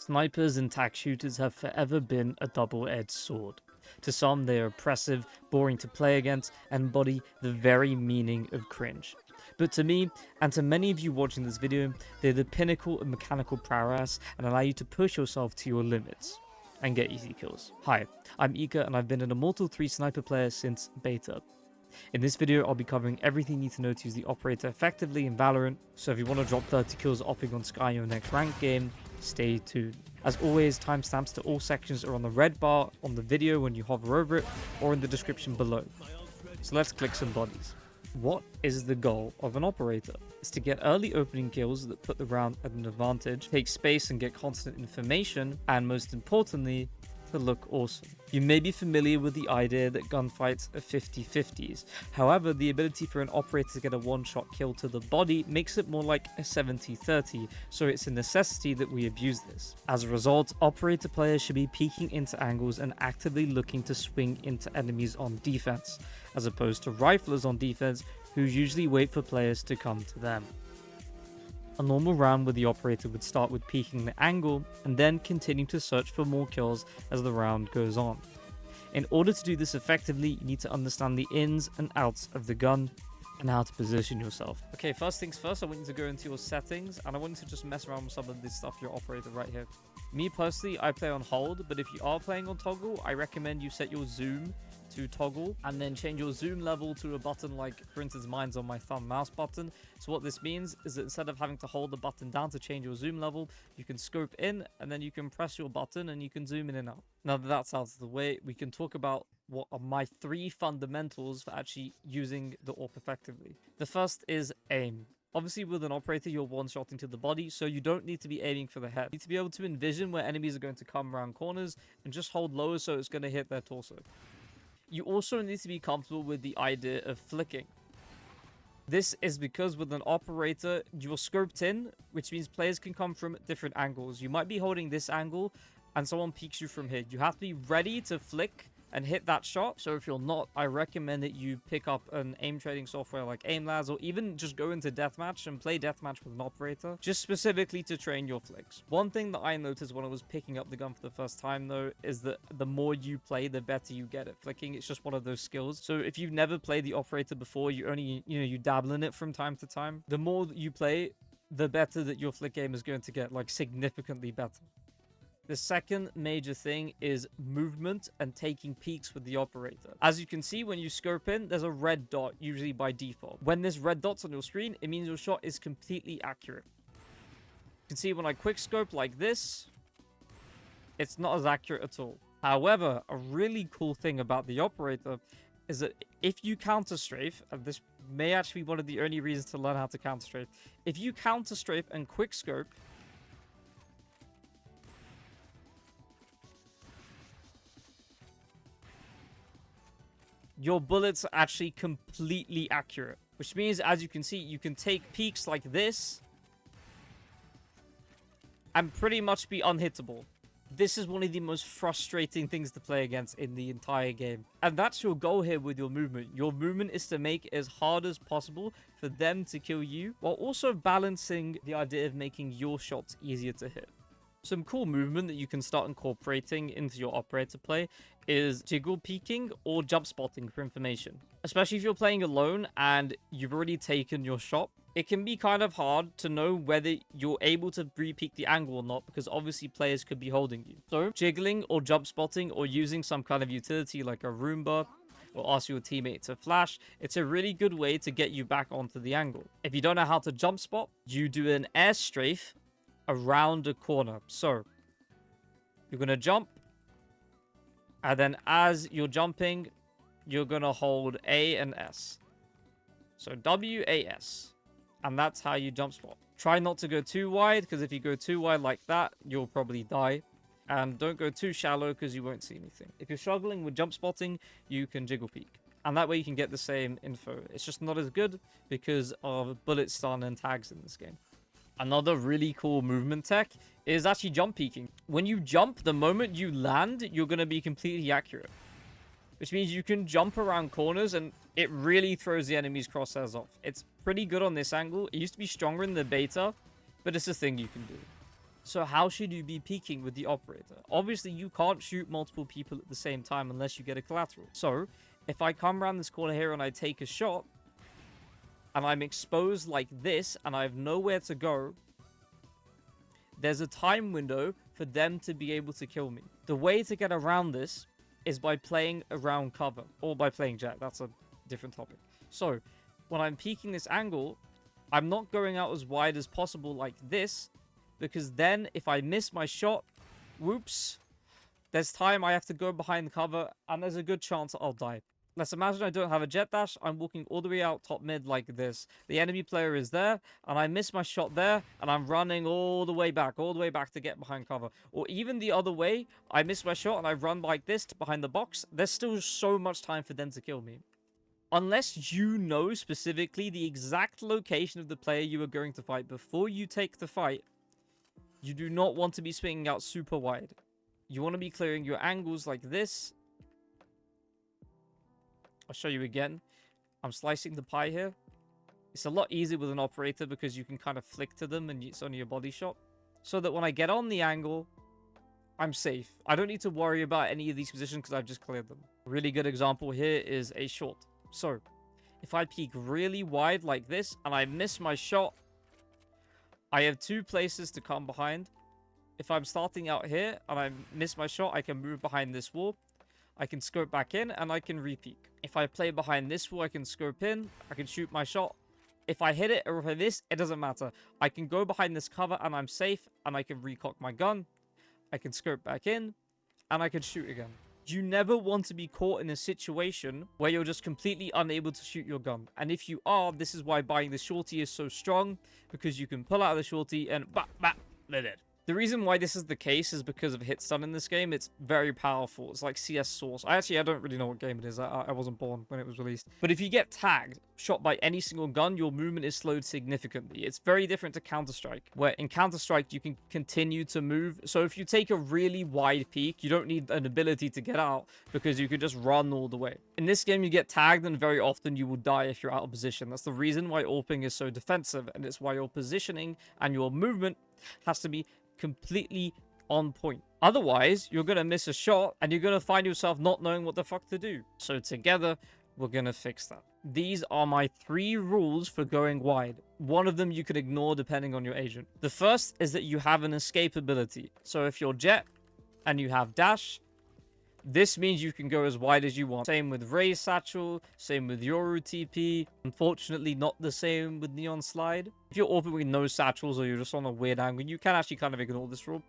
Snipers and tac shooters have forever been a double-edged sword. To some, they are oppressive, boring to play against, and embody the very meaning of cringe. But to me, and to many of you watching this video, they're the pinnacle of mechanical prowess and allow you to push yourself to your limits and get easy kills. Hi, I'm Ika and I've been an Immortal 3 sniper player since beta. In this video, I'll be covering everything you need to know to use the operator effectively in Valorant, so if you want to drop 30 kills opping on Sky in your next ranked game, stay tuned. As always, timestamps to all sections are on the red bar on the video when you hover over it, or in the description below. So let's click some bodies. What is the goal of an operator? It's to get early opening kills that put the round at an advantage, take space and get constant information, and most importantly, to look awesome. You may be familiar with the idea that gunfights are 50-50s. However, the ability for an operator to get a one-shot kill to the body makes it more like a 70-30, so it's a necessity that we abuse this. As a result, operator players should be peeking into angles and actively looking to swing into enemies on defense, as opposed to riflers on defense who usually wait for players to come to them. A normal round with the operator would start with peeking the angle and then continue to search for more kills as the round goes on. In order to do this effectively, you need to understand the ins and outs of the gun and how to position yourself. Okay, first things first, I want you to go into your settings and I want you to just mess around with some of this stuff, your operator right here. Me personally, I play on hold, but if you are playing on toggle, I recommend you set your zoom to toggle and then change your zoom level to a button like, for instance, mine's on my thumb mouse button. So what this means is that instead of having to hold the button down to change your zoom level, you can scope in and then you can press your button and you can zoom in and out. Now that that's out of the way, we can talk about what are my 3 fundamentals for actually using the AWP effectively. The first is aim. Obviously, with an operator, you're one-shotting to the body, so you don't need to be aiming for the head. You need to be able to envision where enemies are going to come around corners and just hold lower so it's going to hit their torso. You also need to be comfortable with the idea of flicking. This is because with an operator, you're scoped in, which means players can come from different angles. You might be holding this angle and someone peeks you from here. You have to be ready to flick and hit that shot. So if you're not, I recommend that you pick up an aim trading software like AimLabs, or even just go into deathmatch and play deathmatch with an operator, just specifically to train your flicks. One thing that I noticed when I was picking up the gun for the first time though, is that the more you play, the better you get at flicking. It's just one of those skills. So if you've never played the operator before, you only, you dabble in it from time to time, the more that you play, the better that your flick game is going to get, like significantly better. The second major thing is movement and taking peeks with the operator. As you can see, when you scope in, there's a red dot, usually by default. When this red dot's on your screen, it means your shot is completely accurate. You can see when I quick scope like this, it's not as accurate at all. However, a really cool thing about the operator is that if you counter strafe, and this may actually be one of the only reasons to learn how to counter strafe, if you counter strafe and quick scope, your bullets are actually completely accurate, which means, as you can see, you can take peeks like this and pretty much be unhittable. This is one of the most frustrating things to play against in the entire game. And that's your goal here with your movement. Your movement is to make it as hard as possible for them to kill you, while also balancing the idea of making your shots easier to hit. Some cool movement that you can start incorporating into your operator play is jiggle peeking or jump spotting for information. Especially if you're playing alone and you've already taken your shot, it can be kind of hard to know whether you're able to re-peek the angle or not, because obviously players could be holding you. So jiggling or jump spotting or using some kind of utility like a Roomba or ask your teammate to flash, it's a really good way to get you back onto the angle. If you don't know how to jump spot, you do an air strafe around a corner. So you're gonna jump, and then as you're jumping, you're gonna hold A and S. So WAS, and that's how you jump spot. Try not to go too wide, because if you go too wide like that, you'll probably die. And don't go too shallow, because you won't see anything. If you're struggling with jump spotting, you can jiggle peek, and that way you can get the same info. It's just not as good because of bullet stun and tags in this game. Another really cool movement tech is actually jump peeking. When you jump, the moment you land, you're going to be completely accurate, which means you can jump around corners and it really throws the enemy's crosshairs off. It's pretty good on this angle. It used to be stronger in the beta, but it's a thing you can do. So how should you be peeking with the operator? Obviously, you can't shoot multiple people at the same time unless you get a collateral. So if I come around this corner here and I take a shot, and I'm exposed like this, and I have nowhere to go, there's a time window for them to be able to kill me. The way to get around this is by playing around cover, or by playing Jet. That's a different topic. So when I'm peeking this angle, I'm not going out as wide as possible like this, because then if I miss my shot, whoops, there's time I have to go behind the cover, and there's a good chance I'll die. Let's imagine I don't have a jet dash. I'm walking all the way out top mid like this. The enemy player is there, and I miss my shot there, and I'm running all the way back to get behind cover. Or even the other way, I miss my shot, and I run like this to behind the box. There's still so much time for them to kill me. Unless you know specifically the exact location of the player you are going to fight before you take the fight, you do not want to be swinging out super wide. You want to be clearing your angles like this. I'll show you again. I'm slicing the pie here. It's a lot easier with an operator because you can kind of flick to them and it's only a body shot. So that when I get on the angle, I'm safe. I don't need to worry about any of these positions because I've just cleared them. A really good example here is a short. So if I peek really wide like this and I miss my shot, I have two places to come behind. If I'm starting out here and I miss my shot, I can move behind this wall. I can scope back in and I can re-peek. If I play behind this wall, I can scope in. I can shoot my shot. If I hit it or if I miss, it doesn't matter. I can go behind this cover and I'm safe, and I can recock my gun. I can scope back in and I can shoot again. You never want to be caught in a situation where you're just completely unable to shoot your gun. And if you are, this is why buying the shorty is so strong, because you can pull out the shorty and they're dead. The reason why this is the case is because of hit stun in this game. It's very powerful. It's like CS Source. I don't really know what game it is. I wasn't born when it was released. But if you get tagged, shot by any single gun, your movement is slowed significantly. It's very different to Counter-Strike, where in Counter-Strike, you can continue to move. So if you take a really wide peek, you don't need an ability to get out because you can just run all the way. In this game, you get tagged and very often you will die if you're out of position. That's the reason why AWPing is so defensive, and it's why your positioning and your movement has to be completely on point. Otherwise, you're going to miss a shot and you're going to find yourself not knowing what the fuck to do. So together, we're going to fix that. These are my 3 rules for going wide. One of them you can ignore depending on your agent. The first is that you have an escape ability. So if you're Jet and you have dash, this means you can go as wide as you want. Same with Ray's Satchel, same with Yoru TP. Unfortunately, not the same with Neon Slide. If you're open with no satchels or you're just on a weird angle, you can actually kind of ignore this rule.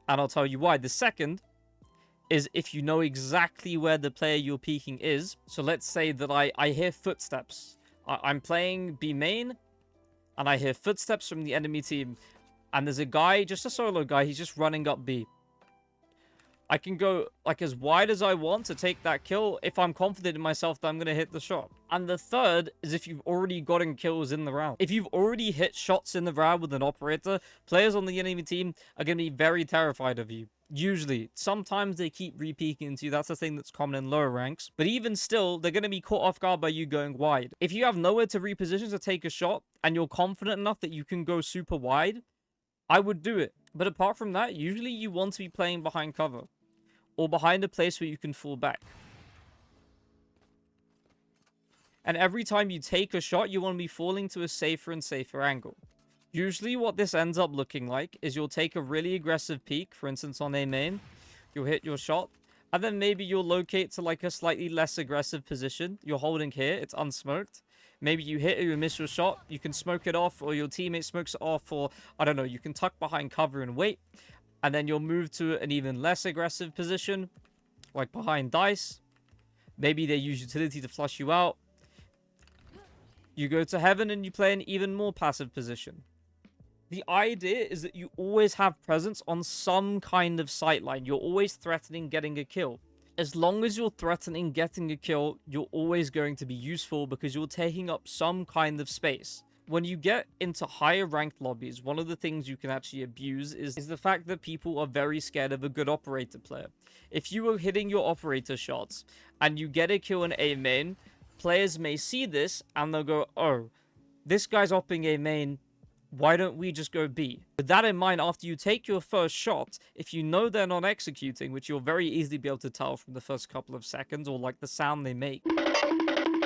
And I'll tell you why. The second is if you know exactly where the player you're peeking is. So let's say that I hear footsteps. I'm playing B main, and I hear footsteps from the enemy team. And there's a guy, just a solo guy, he's just running up B. I can go like as wide as I want to take that kill if I'm confident in myself that I'm going to hit the shot. And the third is if you've already gotten kills in the round. If you've already hit shots in the round with an operator, players on the enemy team are going to be very terrified of you. Usually. Sometimes they keep re-peeking into you. That's the thing that's common in lower ranks. But even still, they're going to be caught off guard by you going wide. If you have nowhere to reposition to take a shot and you're confident enough that you can go super wide, I would do it. But apart from that, usually you want to be playing behind cover, or behind a place where you can fall back. And every time you take a shot, you want to be falling to a safer and safer angle. Usually what this ends up looking like is you'll take a really aggressive peek, for instance on A main, you'll hit your shot, and then maybe you'll locate to like a slightly less aggressive position. You're holding here, it's unsmoked. Maybe you hit or you miss your shot, you can smoke it off, or your teammate smokes it off, or I don't know, you can tuck behind cover and wait. And then you'll move to an even less aggressive position, like behind dice. Maybe they use utility to flush you out. You go to heaven and you play an even more passive position. The idea is that you always have presence on some kind of sightline. You're always threatening getting a kill. As long as you're threatening getting a kill, you're always going to be useful because you're taking up some kind of space. When you get into higher ranked lobbies, one of the things you can actually abuse is the fact that people are very scared of a good operator player. If you are hitting your operator shots and you get a kill in A main, players may see this and they'll go, oh, this guy's opping A main, why don't we just go B? With that in mind, after you take your first shot, if you know they're not executing, which you'll very easily be able to tell from the first couple of seconds or like the sound they make,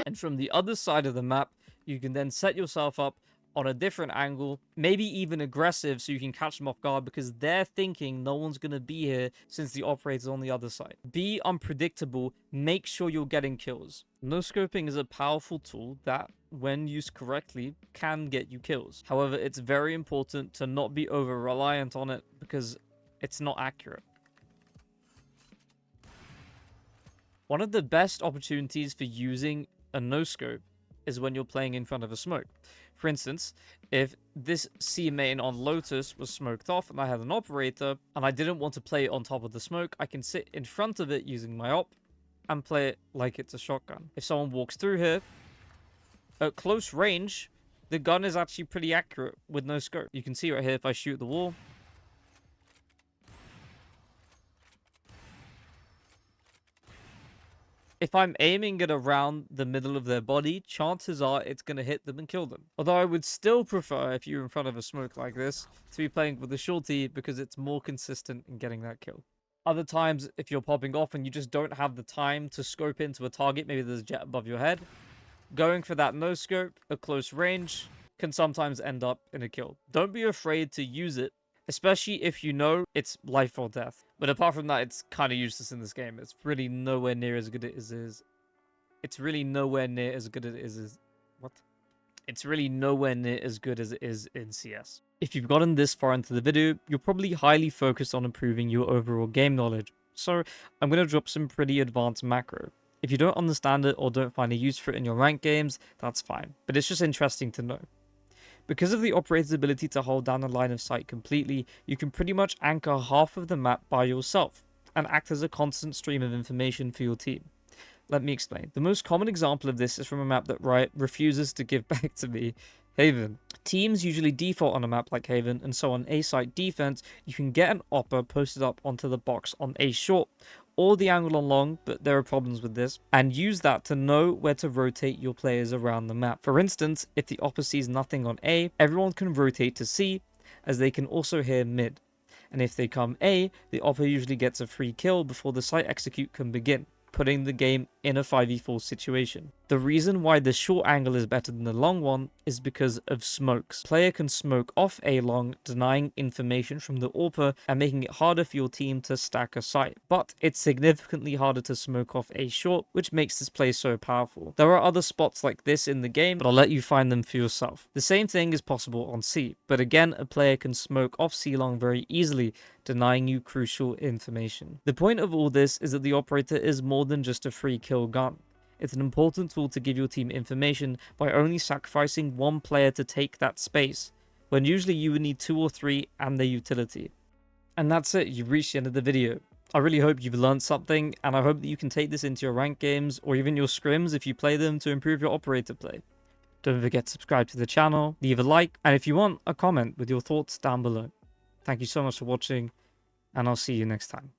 and from the other side of the map, you can then set yourself up on a different angle, maybe even aggressive, so you can catch them off guard because they're thinking no one's going to be here since the operator's on the other side. Be unpredictable, make sure you're getting kills. No-scoping is a powerful tool that, when used correctly, can get you kills. However, it's very important to not be over-reliant on it because it's not accurate. One of the best opportunities for using a no-scope is when you're playing in front of a smoke. For instance, if this C main on Lotus was smoked off and I had an operator and I didn't want to play it on top of the smoke, I can sit in front of it using my op and play it like it's a shotgun. If someone walks through here, at close range, the gun is actually pretty accurate with no scope. You can see right here if I shoot the wall. If I'm aiming it around the middle of their body, chances are it's going to hit them and kill them. Although I would still prefer, if you're in front of a smoke like this, to be playing with the shorty because it's more consistent in getting that kill. Other times, if you're popping off and you just don't have the time to scope into a target, maybe there's a jet above your head, going for that no scope at close range can sometimes end up in a kill. Don't be afraid to use it, especially if you know it's life or death. But apart from that, it's kind of useless in this game. It's really nowhere near as good as it is. It's really nowhere near as good as it is. What? It's really nowhere near as good as it is in CS. If you've gotten this far into the video, you're probably highly focused on improving your overall game knowledge. So I'm going to drop some pretty advanced macro. If you don't understand it or don't find a use for it in your ranked games, that's fine. But it's just interesting to know. Because of the operator's ability to hold down a line of sight completely, you can pretty much anchor half of the map by yourself and act as a constant stream of information for your team. Let me explain. The most common example of this is from a map that Riot refuses to give back to me, Haven. Teams usually default on a map like Haven, and so on A-site defense, you can get an opper posted up onto the box on A short, or the angle on long, but there are problems with this, and use that to know where to rotate your players around the map. For instance, if the opper sees nothing on A, everyone can rotate to C, as they can also hear mid. And if they come A, the opper usually gets a free kill before the site execute can begin, putting the game in a 5v4 situation. The reason why the short angle is better than the long one is because of smokes. Player can smoke off A long, denying information from the AWPer and making it harder for your team to stack a site. But it's significantly harder to smoke off A short, which makes this play so powerful. There are other spots like this in the game, but I'll let you find them for yourself. The same thing is possible on C, but again, a player can smoke off C long very easily, denying you crucial information. The point of all this is that the operator is more than just a free kill gun. It's an important tool to give your team information by only sacrificing one player to take that space, when usually you would need 2 or 3 and their utility. And that's it, you've reached the end of the video. I really hope you've learned something, and I hope that you can take this into your ranked games, or even your scrims if you play them, to improve your operator play. Don't forget to subscribe to the channel, leave a like, and if you want, a comment with your thoughts down below. Thank you so much for watching, and I'll see you next time.